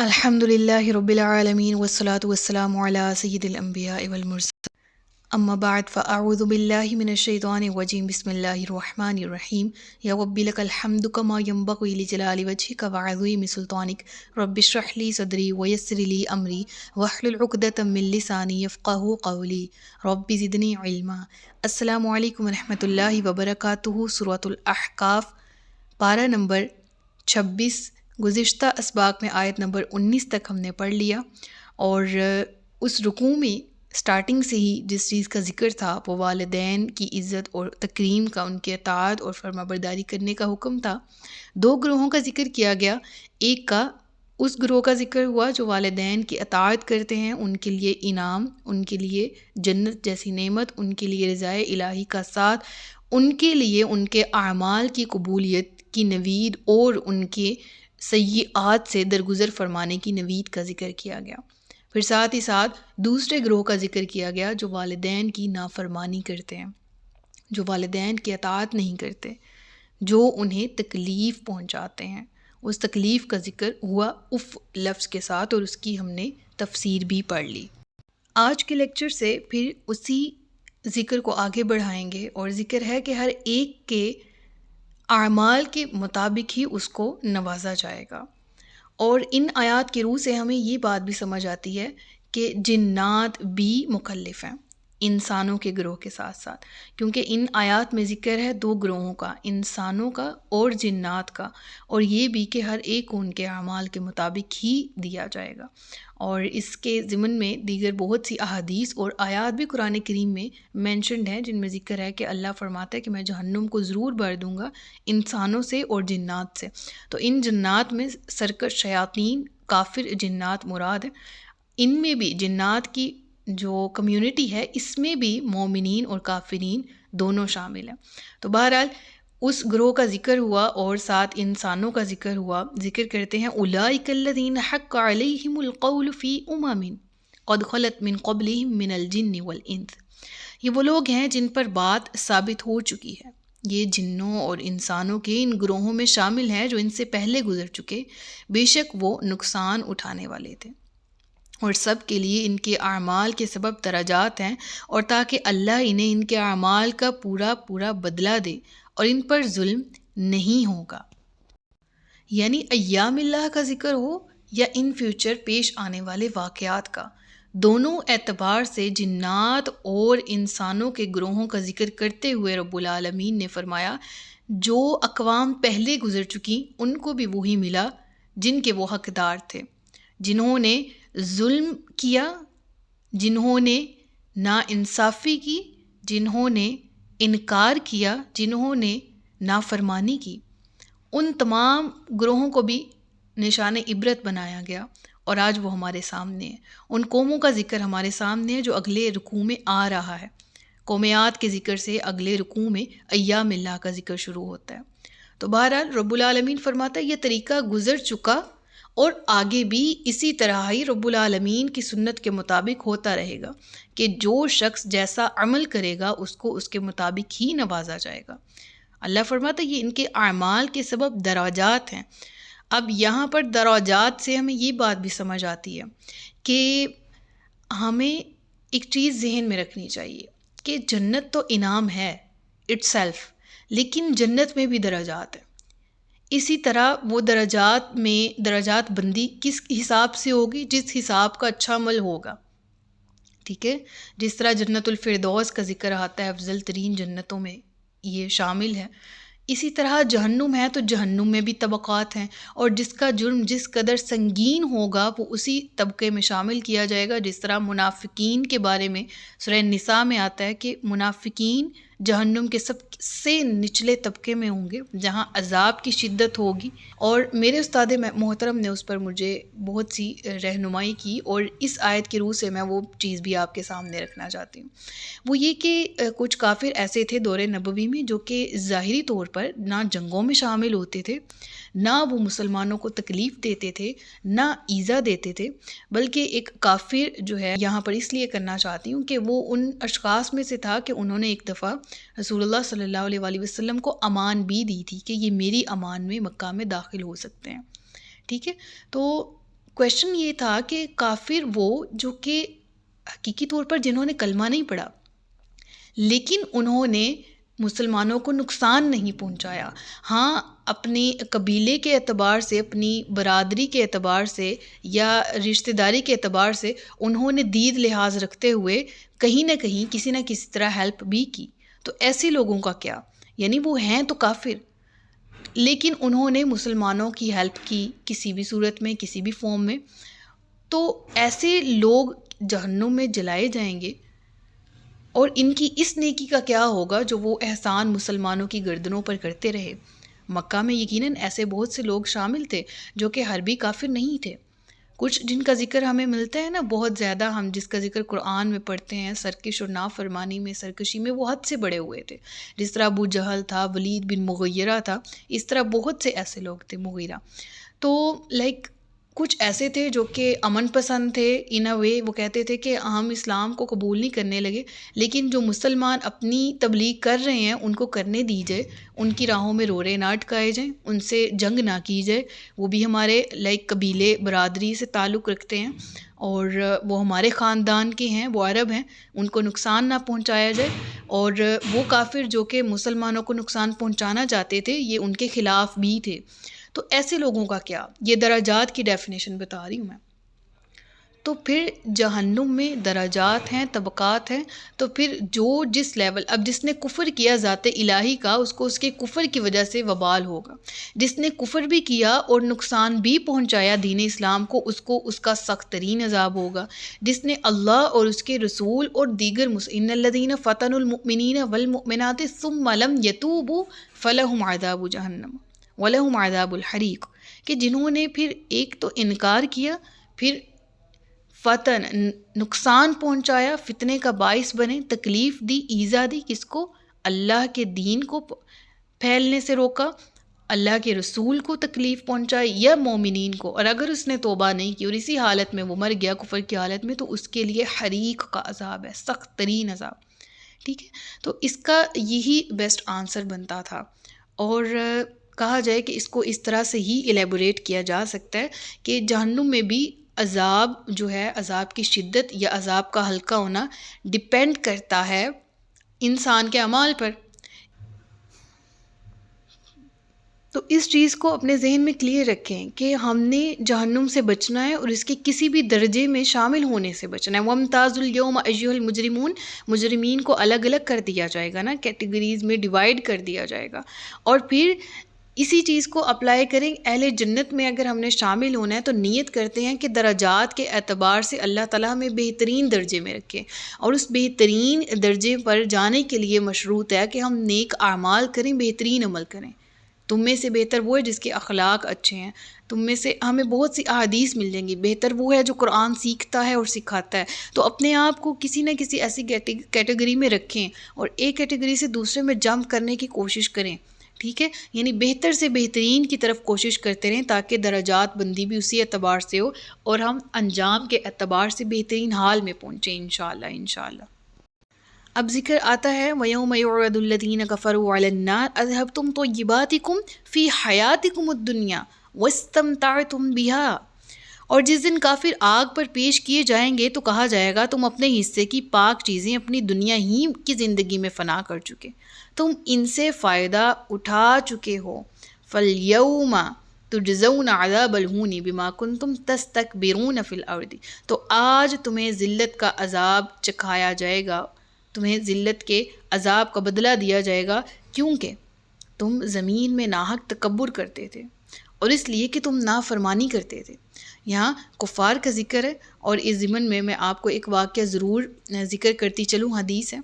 الحمد للہ رب العالمین والصلاة والسلام علی سید الانبیاء والمرسلین اما بعد فاعوذ باللہ من الشیطان الرجیم بسم اللہ الرحمن الرحیم یا رب لک الحمد کما ینبغی لجلال وجہک وعظیم سلطانک رب اشرح لی صدری ویسر لی امری واحلل عقدۃ من لسانی یفقہوا قولی رب زدنی علما۔ السلام علیکم ورحمۃ اللہ وبرکاتہ۔ سورۃ الاحقاف پارہ نمبر 26، گزشتہ اسباق میں آیت نمبر 19 تک ہم نے پڑھ لیا، اور اس رکوع میں سٹارٹنگ سے ہی جس چیز کا ذکر تھا وہ والدین کی عزت اور تکریم کا، ان کے اطاعت اور فرما برداری کرنے کا حکم تھا۔ دو گروہوں کا ذکر کیا گیا، ایک کا اس گروہ کا ذکر ہوا جو والدین کی اطاعت کرتے ہیں، ان کے لیے انعام، ان کے لیے جنت جیسی نعمت، ان کے لیے رضائے الہی کا ساتھ، ان کے لیے ان کے اعمال کی قبولیت کی نوید اور ان کے سیئات سے درگزر فرمانے کی نوید کا ذکر کیا گیا۔ پھر ساتھ ہی ساتھ دوسرے گروہ کا ذکر کیا گیا جو والدین کی نافرمانی کرتے ہیں، جو والدین کی اطاعت نہیں کرتے، جو انہیں تکلیف پہنچاتے ہیں۔ اس تکلیف کا ذکر ہوا اف لفظ کے ساتھ، اور اس کی ہم نے تفسیر بھی پڑھ لی۔ آج کے لیکچر سے پھر اسی ذکر کو آگے بڑھائیں گے، اور ذکر ہے کہ ہر ایک کے اعمال کے مطابق ہی اس کو نوازا جائے گا۔ اور ان آیات کی روح سے ہمیں یہ بات بھی سمجھ آتی ہے کہ جنات بھی مکلف ہیں انسانوں کے گروہ کے ساتھ ساتھ، کیونکہ ان آیات میں ذکر ہے دو گروہوں کا، انسانوں کا اور جنات کا، اور یہ بھی کہ ہر ایک کو ان کے اعمال کے مطابق ہی دیا جائے گا۔ اور اس کے ضمن میں دیگر بہت سی احادیث اور آیات بھی قرآن کریم میں مینشنڈ ہیں، جن میں ذکر ہے کہ اللہ فرماتا ہے کہ میں جہنم کو ضرور بھر دوں گا انسانوں سے اور جنات سے۔ تو ان جنات میں سرکش شیاطین، کافر جنات مراد ہیں۔ ان میں بھی جنات کی جو کمیونٹی ہے اس میں بھی مومنین اور کافرین دونوں شامل ہیں۔ تو بہرحال اس گروہ کا ذکر ہوا اور ساتھ انسانوں کا ذکر ہوا۔ ذکر کرتے ہیں اولئک الذین حق علیہم القول فی امم قد خلت من قبلہم من الجن والانس۔ یہ وہ لوگ ہیں جن پر بات ثابت ہو چکی ہے، یہ جنوں اور انسانوں کے ان گروہوں میں شامل ہیں جو ان سے پہلے گزر چکے، بے شک وہ نقصان اٹھانے والے تھے، اور سب کے لیے ان کے اعمال کے سبب درجات ہیں، اور تاکہ اللہ انہیں ان کے اعمال کا پورا پورا بدلہ دے، اور ان پر ظلم نہیں ہوگا۔ یعنی ایام اللہ کا ذکر ہو یا ان فیوچر پیش آنے والے واقعات کا، دونوں اعتبار سے جنات اور انسانوں کے گروہوں کا ذکر کرتے ہوئے رب العالمین نے فرمایا جو اقوام پہلے گزر چکی ان کو بھی وہی ملا جن کے وہ حقدار تھے، جنہوں نے ظلم کیا، جنہوں نے ناانصافی کی، جنہوں نے انکار کیا، جنہوں نے نافرمانی کی، ان تمام گروہوں کو بھی نشان عبرت بنایا گیا، اور آج وہ ہمارے سامنے ہے۔ ان قوموں کا ذکر ہمارے سامنے ہے جو اگلے رکوع میں آ رہا ہے۔ قومیات کے ذکر سے اگلے رکوع میں ایام اللہ کا ذکر شروع ہوتا ہے۔ تو بہرحال رب العالمین فرماتا ہے یہ طریقہ گزر چکا، اور آگے بھی اسی طرح ہی رب العالمین کی سنت کے مطابق ہوتا رہے گا کہ جو شخص جیسا عمل کرے گا اس کو اس کے مطابق ہی نوازا جائے گا۔ اللہ فرماتا ہے یہ ان کے اعمال کے سبب درجات ہیں۔ اب یہاں پر درجات سے ہمیں یہ بات بھی سمجھ آتی ہے کہ ہمیں ایک چیز ذہن میں رکھنی چاہیے کہ جنت تو انعام ہے اٹ سیلف، لیکن جنت میں بھی درجات ہیں۔ اسی طرح وہ درجات میں درجات بندی کس حساب سے ہوگی؟ جس حساب کا اچھا عمل ہوگا، ٹھیک ہے؟ جس طرح جنت الفردوس کا ذکر آتا ہے افضل ترین جنتوں میں یہ شامل ہے، اسی طرح جہنم ہے تو جہنم میں بھی طبقات ہیں، اور جس کا جرم جس قدر سنگین ہوگا وہ اسی طبقے میں شامل کیا جائے گا۔ جس طرح منافقین کے بارے میں سورہ نساء میں آتا ہے کہ منافقین جہنم کے سب سے نچلے طبقے میں ہوں گے جہاں عذاب کی شدت ہوگی۔ اور میرے استاد محترم نے اس پر مجھے بہت سی رہنمائی کی، اور اس آیت کی روح سے میں وہ چیز بھی آپ کے سامنے رکھنا چاہتی ہوں۔ وہ یہ کہ کچھ کافر ایسے تھے دور نبوی میں جو کہ ظاہری طور پر نہ جنگوں میں شامل ہوتے تھے، نہ وہ مسلمانوں کو تکلیف دیتے تھے، نہ ایذا دیتے تھے، بلکہ ایک کافر جو ہے یہاں پر اس لیے کرنا چاہتی ہوں کہ وہ ان اشخاص میں سے تھا کہ انہوں نے ایک دفعہ رسول اللہ صلی اللہ علیہ وآلہ وسلم کو امان بھی دی تھی کہ یہ میری امان میں مکہ میں داخل ہو سکتے ہیں، ٹھیک ہے؟ تو کویشچن یہ تھا کہ کافر وہ جو کہ حقیقی طور پر جنہوں نے کلمہ نہیں پڑھا لیکن انہوں نے مسلمانوں کو نقصان نہیں پہنچایا، ہاں اپنے قبیلے کے اعتبار سے، اپنی برادری کے اعتبار سے یا رشتہ داری کے اعتبار سے انہوں نے دید لحاظ رکھتے ہوئے کہیں نہ کہیں کسی نہ کسی طرح ہیلپ بھی کی، تو ایسے لوگوں کا کیا؟ یعنی وہ ہیں تو کافر لیکن انہوں نے مسلمانوں کی ہیلپ کی کسی بھی صورت میں، کسی بھی فارم میں، تو ایسے لوگ جہنم میں جلائے جائیں گے۔ اور ان کی اس نیکی کا کیا ہوگا جو وہ احسان مسلمانوں کی گردنوں پر کرتے رہے؟ مکہ میں یقیناً ایسے بہت سے لوگ شامل تھے جو کہ حربی کافر نہیں تھے، کچھ جن کا ذکر ہمیں ملتا ہے نا بہت زیادہ، ہم جس کا ذکر قرآن میں پڑھتے ہیں، سرکش اور نافرمانی میں، سرکشی میں وہ حد سے بڑے ہوئے تھے، جس طرح ابو جہل تھا، ولید بن مغیرہ تھا، اس طرح بہت سے ایسے لوگ تھے، مغیرہ، تو کچھ ایسے تھے جو کہ امن پسند تھے ان اے وے، وہ کہتے تھے کہ ہم اسلام کو قبول نہیں کرنے لگے، لیکن جو مسلمان اپنی تبلیغ کر رہے ہیں ان کو کرنے دی جائے، ان کی راہوں میں روڑے نہ اٹکائے جائیں، ان سے جنگ نہ کی جائے، وہ بھی ہمارے قبیلے برادری سے تعلق رکھتے ہیں اور وہ ہمارے خاندان کے ہیں، وہ عرب ہیں، ان کو نقصان نہ پہنچایا جائے، اور وہ کافر جو کہ مسلمانوں کو نقصان پہنچانا چاہتے تھے یہ ان کے خلاف بھی تھے۔ تو ایسے لوگوں کا کیا؟ یہ درجات کی ڈیفینیشن بتا رہی ہوں میں۔ تو پھر جہنم میں درجات ہیں، طبقات ہیں، تو پھر جو جس لیول، اب جس نے کفر کیا ذات الہی کا اس کو اس کے کفر کی وجہ سے وبال ہوگا، جس نے کفر بھی کیا اور نقصان بھی پہنچایا دین اسلام کو اس کا سخت ترین عذاب ہوگا، جس نے اللہ اور اس کے رسول اور دیگر ان الذین فتنوا المؤمنین والمؤمنات ثم لم یتوبوا فلہم عذاب جہنم وَلَهُمْ عَذَابُ الْحَرِيقِ، کہ جنہوں نے پھر ایک تو انکار کیا، پھر فتن نقصان پہنچایا، فتنے کا باعث بنے، تکلیف دی، ایذا دی، کس کو؟ اللہ کے دین کو پھیلنے سے روکا، اللہ کے رسول کو تکلیف پہنچائی یا مومنین کو، اور اگر اس نے توبہ نہیں کی اور اسی حالت میں وہ مر گیا کفر کی حالت میں تو اس کے لیے حریق کا عذاب ہے، سخت ترین عذاب، ٹھیک ہے؟ تو اس کا یہی بیسٹ آنسر بنتا تھا، اور کہا جائے کہ اس کو اس طرح سے ہی ایلیبوریٹ کیا جا سکتا ہے کہ جہنم میں بھی عذاب جو ہے، عذاب کی شدت یا عذاب کا ہلکا ہونا ڈیپینڈ کرتا ہے انسان کے اعمال پر۔ تو اس چیز کو اپنے ذہن میں کلیئر رکھیں کہ ہم نے جہنم سے بچنا ہے اور اس کے کسی بھی درجے میں شامل ہونے سے بچنا ہے۔ وَامْتَازُوا الْيَوْمَ أَيُّهَا الْمُجْرِمُونَ، مجرمین کو الگ الگ کر دیا جائے گا نا، کیٹیگریز میں ڈیوائیڈ کر دیا جائے گا، اور پھر اسی چیز کو اپلائی کریں اہل جنت میں اگر ہم نے شامل ہونا ہے تو نیت کرتے ہیں کہ درجات کے اعتبار سے اللہ تعالیٰ ہمیں بہترین درجے میں رکھے، اور اس بہترین درجے پر جانے کے لیے مشروط ہے کہ ہم نیک اعمال کریں، بہترین عمل کریں۔ تم میں سے بہتر وہ ہے جس کے اخلاق اچھے ہیں، تم میں سے ہمیں بہت سی احادیث مل جائیں گی، بہتر وہ ہے جو قرآن سیکھتا ہے اور سکھاتا ہے۔ تو اپنے آپ کو کسی نہ کسی ایسی کیٹیگری میں رکھیں اور ایک کیٹیگری سے دوسرے میں جمپ کرنے کی کوشش کریں، ٹھیک ہے؟ یعنی بہتر سے بہترین کی طرف کوشش کرتے رہیں تاکہ درجات بندی بھی اسی اعتبار سے ہو اور ہم انجام کے اعتبار سے بہترین حال میں پہنچیں انشاءاللہ انشاءاللہ۔ اب ذکر آتا ہے وَيَوْمَ يُعْرَضُ الَّذِينَ كَفَرُوا عَلَى النَّارِ أَذْهَبْتُمْ طَيِّبَاتِكُمْ فِي حَيَاتِكُمُ الدُّنْيَا وَاسْتَمْتَعْتُمْ بِهَا، اور جس دن کافر آگ پر پیش کیے جائیں گے تو کہا جائے گا تم اپنے حصے کی پاک چیزیں اپنی دنیا ہی کی زندگی میں فنا کر چکے، تم ان سے فائدہ اٹھا چکے ہو۔ فَالْيَوْمَ تُجْزَوْنَ عَذَابَ الْهُونِ بِمَا كُنْتُمْ تَسْتَكْبِرُونَ فِي الْأَرْضِ، تو آج تمہیں ذلت کا عذاب چکھایا جائے گا، تمہیں ذلت کے عذاب کا بدلہ دیا جائے گا، کیونکہ تم زمین میں ناحق تکبر کرتے تھے اور اس لیے کہ تم نافرمانی کرتے تھے۔ یہاں کفار کا ذکر ہے، اور اس ضمن میں آپ کو ایک واقعہ ضرور ذکر کرتی چلوں، حدیث ہے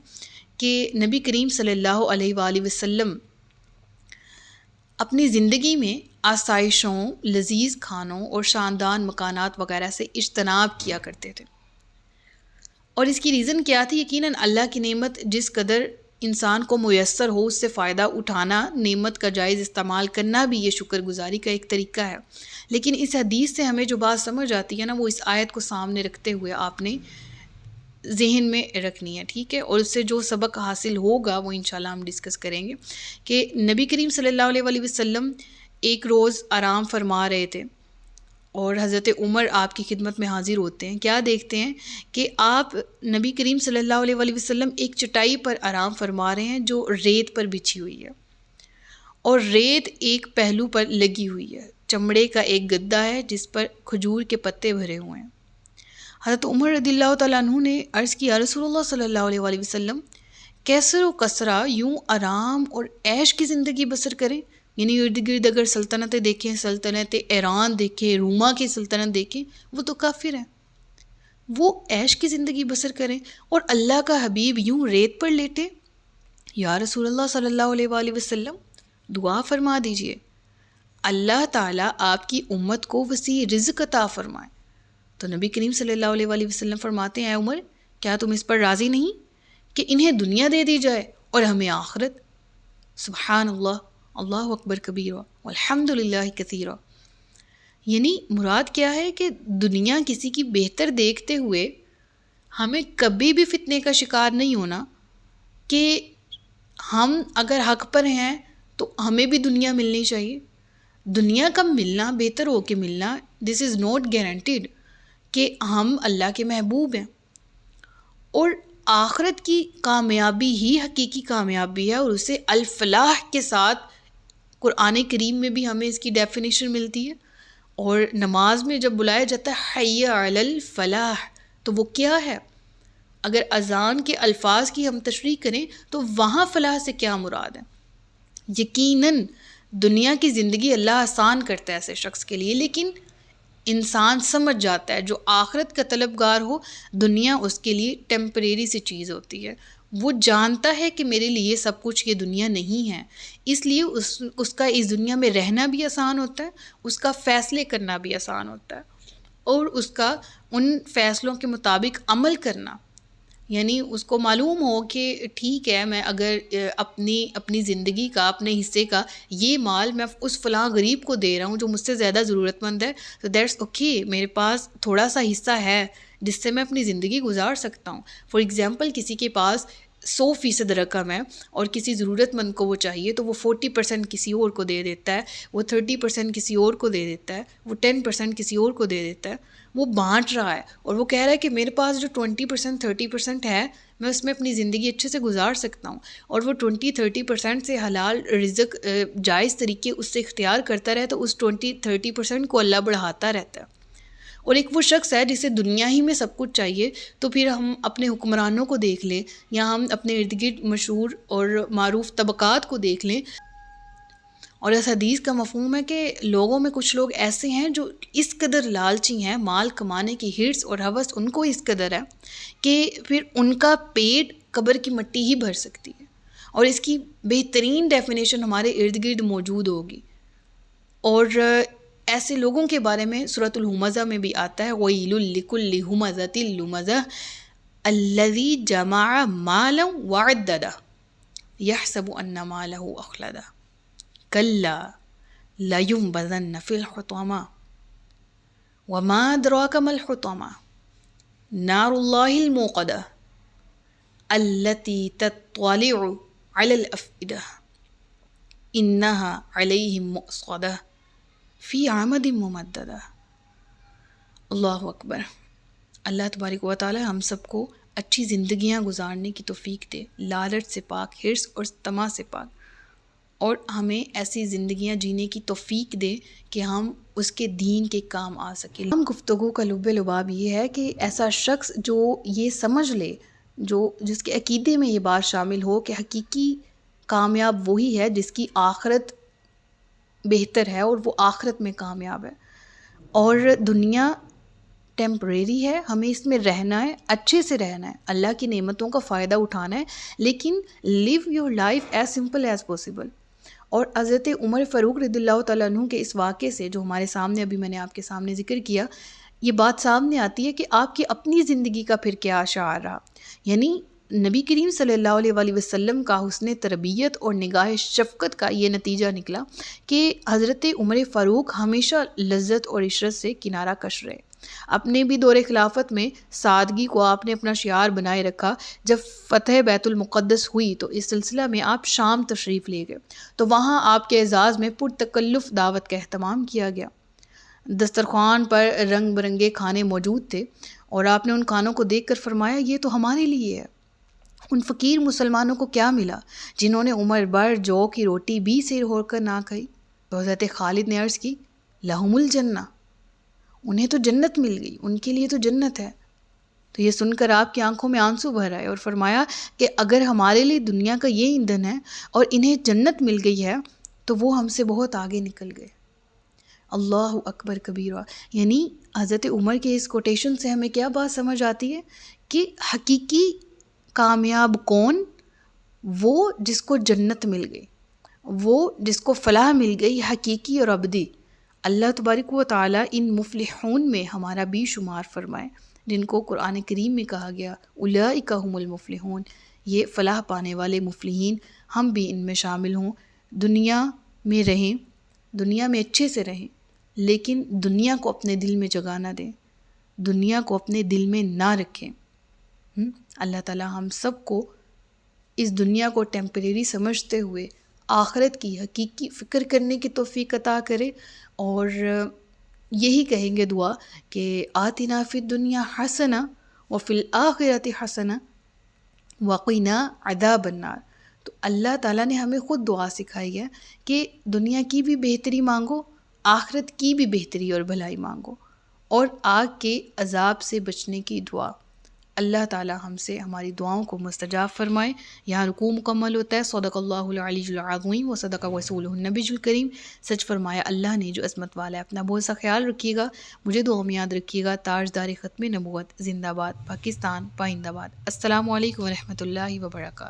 کہ نبی کریم صلی اللہ علیہ وآلہ وسلم اپنی زندگی میں آسائشوں، لذیذ کھانوں اور شاندار مکانات وغیرہ سے اجتناب کیا کرتے تھے، اور اس کی ریزن کیا تھی؟ یقیناً اللہ کی نعمت جس قدر انسان کو میسر ہو اس سے فائدہ اٹھانا، نعمت کا جائز استعمال کرنا بھی یہ شکر گزاری کا ایک طریقہ ہے۔ لیکن اس حدیث سے ہمیں جو بات سمجھ آتی ہے نا، وہ اس آیت کو سامنے رکھتے ہوئے آپ نے ذہن میں رکھنی ہے، ٹھیک ہے؟ اور اس سے جو سبق حاصل ہوگا وہ انشاءاللہ ہم ڈسکس کریں گے کہ نبی کریم صلی اللہ علیہ وآلہ وسلم ایک روز آرام فرما رہے تھے اور حضرت عمر آپ کی خدمت میں حاضر ہوتے ہیں. کیا دیکھتے ہیں کہ آپ نبی کریم صلی اللہ علیہ وآلہ وسلم ایک چٹائی پر آرام فرما رہے ہیں جو ریت پر بچھی ہوئی ہے، اور ریت ایک پہلو پر لگی ہوئی ہے. چمڑے کا ایک گدا ہے جس پر کھجور کے پتے بھرے ہوئے ہیں. حضرت عمر رضی اللہ تعالیٰ عنہ نے عرض کیا رسول اللہ صلی اللہ علیہ وآلہ وسلم کیسر و کسرا یوں آرام اور عیش کی زندگی بسر کریں، یعنی ارد گرد اگر سلطنتیں دیکھیں، سلطنت ایران دیکھیں، روما کی سلطنت دیکھیں، وہ تو کافر ہیں، وہ عیش کی زندگی بسر کریں، اور اللہ کا حبیب یوں ریت پر لیٹے. یا رسول اللہ صلی اللہ علیہ وآلہ وسلم دعا فرما دیجئے، اللہ تعالیٰ آپ کی امت کو وسیع رزق عطا فرمائے. تو نبی کریم صلی اللہ علیہ وآلہ وسلم فرماتے ہیں اے عمر، کیا تم اس پر راضی نہیں کہ انہیں دنیا دے دی جائے اور ہمیں آخرت؟ سبحان اللہ، اللہ اکبر کبیرہ والحمد للہ کثیرہ. یعنی مراد کیا ہے کہ دنیا کسی کی بہتر دیکھتے ہوئے ہمیں کبھی بھی فتنے کا شکار نہیں ہونا کہ ہم اگر حق پر ہیں تو ہمیں بھی دنیا ملنی چاہیے. دنیا کا ملنا، بہتر ہو کے ملنا، دس از ناٹ گارنٹیڈ کہ ہم اللہ کے محبوب ہیں. اور آخرت کی کامیابی ہی حقیقی کامیابی ہے، اور اسے الفلاح کے ساتھ قرآن کریم میں بھی ہمیں اس کی ڈیفینیشن ملتی ہے. اور نماز میں جب بلایا جاتا ہے حی علی الفلاح، تو وہ کیا ہے؟ اگر اذان کے الفاظ کی ہم تشریح کریں تو وہاں فلاح سے کیا مراد ہے؟ یقیناً دنیا کی زندگی اللہ آسان کرتا ہے ایسے شخص کے لیے، لیکن انسان سمجھ جاتا ہے جو آخرت کا طلبگار ہو، دنیا اس کے لیے ٹیمپریری سی چیز ہوتی ہے. وہ جانتا ہے کہ میرے لیے سب کچھ یہ دنیا نہیں ہے، اس لیے اس کا اس دنیا میں رہنا بھی آسان ہوتا ہے، اس کا فیصلے کرنا بھی آسان ہوتا ہے، اور اس کا ان فیصلوں کے مطابق عمل کرنا. یعنی اس کو معلوم ہو کہ ٹھیک ہے، میں اگر اپنی زندگی کا، اپنے حصے کا یہ مال میں اس فلاں غریب کو دے رہا ہوں جو مجھ سے زیادہ ضرورت مند ہے، تو دیٹس اوکے، میرے پاس تھوڑا سا حصہ ہے جس سے میں اپنی زندگی گزار سکتا ہوں. فار ایگزامپل کسی کے پاس 100% رقم ہے اور کسی ضرورت مند کو وہ چاہیے، تو وہ 40% کسی اور کو دے دیتا ہے، وہ 30% کسی اور کو دے دیتا ہے، وہ 10% کسی اور کو دے دیتا ہے. وہ بانٹ رہا ہے اور وہ کہہ رہا ہے کہ میرے پاس جو 20% 30% ہے، میں اس میں اپنی زندگی اچھے سے گزار سکتا ہوں. اور وہ 20-30% سے حلال رزق جائز طریقے اس سے اختیار کرتا رہے، تو اس 20-30% کو اللہ بڑھاتا رہتا ہے. اور ایک وہ شخص ہے جسے دنیا ہی میں سب کچھ چاہیے، تو پھر ہم اپنے حکمرانوں کو دیکھ لیں یا ہم اپنے ارد گرد مشہور اور معروف طبقات کو دیکھ لیں. اور اس حدیث کا مفہوم ہے کہ لوگوں میں کچھ لوگ ایسے ہیں جو اس قدر لالچی ہیں، مال کمانے کی ہرس اور ہوس ان کو اس قدر ہے کہ پھر ان کا پیٹ قبر کی مٹی ہی بھر سکتی ہے. اور اس کی بہترین ڈیفینیشن ہمارے ارد گرد موجود ہوگی. اور ایسے لوگوں کے بارے میں سورۃ الہمزہ میں بھی آتا ہے وَيْلٌ لِكُلِّ ہُمَزَةٍ لُمَزَةٍ الَّذِي جَمَعَ مَالًا وَعَدَّدَهُ يَحْسَبُ أَنَّ مَالَهُ أَخْلَدَهُ كَلَّا لَيُنبَذَنَّ فِي الْحُطَمَةِ وَمَا أَدْرَاكَ مَا الْحُطَمَةُ نَارُ اللَّهِ الْمُوقَدَةُ الَّتِي تَطَّلِعُ عَلَى الْأَفْئِدَةِ إِنَّهَا عَلَيْهِمْ مُؤْصَدَةٌ فی عمد ممددہ. اللہ اکبر. اللہ تبارک و تعالی ہم سب کو اچھی زندگیاں گزارنے کی توفیق دے، لالچ سے پاک، حرص اور طمع سے پاک، اور ہمیں ایسی زندگیاں جینے کی توفیق دے کہ ہم اس کے دین کے کام آ سکیں. ہم گفتگو کا لب لباب یہ ہے کہ ایسا شخص جو یہ سمجھ لے، جس کے عقیدے میں یہ بات شامل ہو کہ حقیقی کامیاب وہی ہے جس کی آخرت بہتر ہے اور وہ آخرت میں کامیاب ہے، اور دنیا ٹیمپریری ہے، ہمیں اس میں رہنا ہے، اچھے سے رہنا ہے، اللہ کی نعمتوں کا فائدہ اٹھانا ہے، لیکن live your life as simple as possible. اور حضرت عمر فاروق رضی اللہ تعالیٰ عنہ کے اس واقعے سے جو ہمارے سامنے ابھی میں نے آپ کے سامنے ذکر کیا، یہ بات سامنے آتی ہے کہ آپ کی اپنی زندگی کا پھر کیا شعار رہا. یعنی نبی کریم صلی اللہ علیہ وآلہ وسلم کا حسن تربیت اور نگاہ شفقت کا یہ نتیجہ نکلا کہ حضرت عمر فاروق ہمیشہ لذت اور عشرت سے کنارہ کش رہے. اپنے بھی دور خلافت میں سادگی کو آپ نے اپنا شعار بنائے رکھا. جب فتح بیت المقدس ہوئی تو اس سلسلہ میں آپ شام تشریف لے گئے، تو وہاں آپ کے اعزاز میں پرتکلف دعوت کا اہتمام کیا گیا. دسترخوان پر رنگ برنگے کھانے موجود تھے اور آپ نے ان کھانوں کو دیکھ کر فرمایا یہ تو ہمارے لیے ہے۔ ان فقیر مسلمانوں کو کیا ملا جنہوں نے عمر بھر جو کی روٹی بھی سیر ہو کر نہ کھائی؟ تو حضرت خالد نے عرض کی لہم الجنہ، انہیں تو جنت مل گئی، ان کے لیے تو جنت ہے۔ تو یہ سن کر آپ کی آنکھوں میں آنسو بھر آئے اور فرمایا کہ اگر ہمارے لیے دنیا کا یہ ایندھن ہے اور انہیں جنت مل گئی ہے تو وہ ہم سے بہت آگے نکل گئے۔ اللہ اکبر کبیرہ۔ یعنی حضرت عمر کے اس کوٹیشن سے ہمیں کیا بات سمجھ آتی ہے کہ حقیقی کامیاب کون؟ وہ جس کو جنت مل گئی، وہ جس کو فلاح مل گئی حقیقی اور ابدی۔ اللہ تبارک و تعالیٰ ان مفلحون میں ہمارا بھی شمار فرمائے، جن کو قرآن کریم میں کہا گیا اولئک ھم المفلحون، یہ فلاح پانے والے مفلحین، ہم بھی ان میں شامل ہوں۔ دنیا میں رہیں، دنیا میں اچھے سے رہیں، لیکن دنیا کو اپنے دل میں جگہ نہ دیں، دنیا کو اپنے دل میں نہ رکھیں۔ اللہ تعالیٰ ہم سب کو اس دنیا کو ٹیمپریری سمجھتے ہوئے آخرت کی حقیقی فکر کرنے کی توفیق عطا کرے، اور یہی کہیں گے دعا کہ آتنا فی الدنیا حسنہ وفی الآخرۃ حسنہ وقنا عذاب النار۔ تو اللہ تعالیٰ نے ہمیں خود دعا سکھائی ہے کہ دنیا کی بھی بہتری مانگو، آخرت کی بھی بہتری اور بھلائی مانگو، اور آگ کے عذاب سے بچنے کی دعا۔ اللہ تعالیٰ ہم سے ہماری دعاؤں کو مستجاب فرمائے۔ یہاں رکوع مکمل ہوتا ہے۔ صدق اللہ العلی العظیم و صدق رسولہ النبی الکریم۔ سچ فرمایا اللہ نے جو عظمت والا ہے۔ اپنا بہت سا خیال رکھیے گا، مجھے دعا میں یاد رکھیے گا۔ تاجدار ختم نبوت زندہ باد، پاکستان پائندہ باد۔ السلام علیکم ورحمۃ اللہ وبرکاتہ۔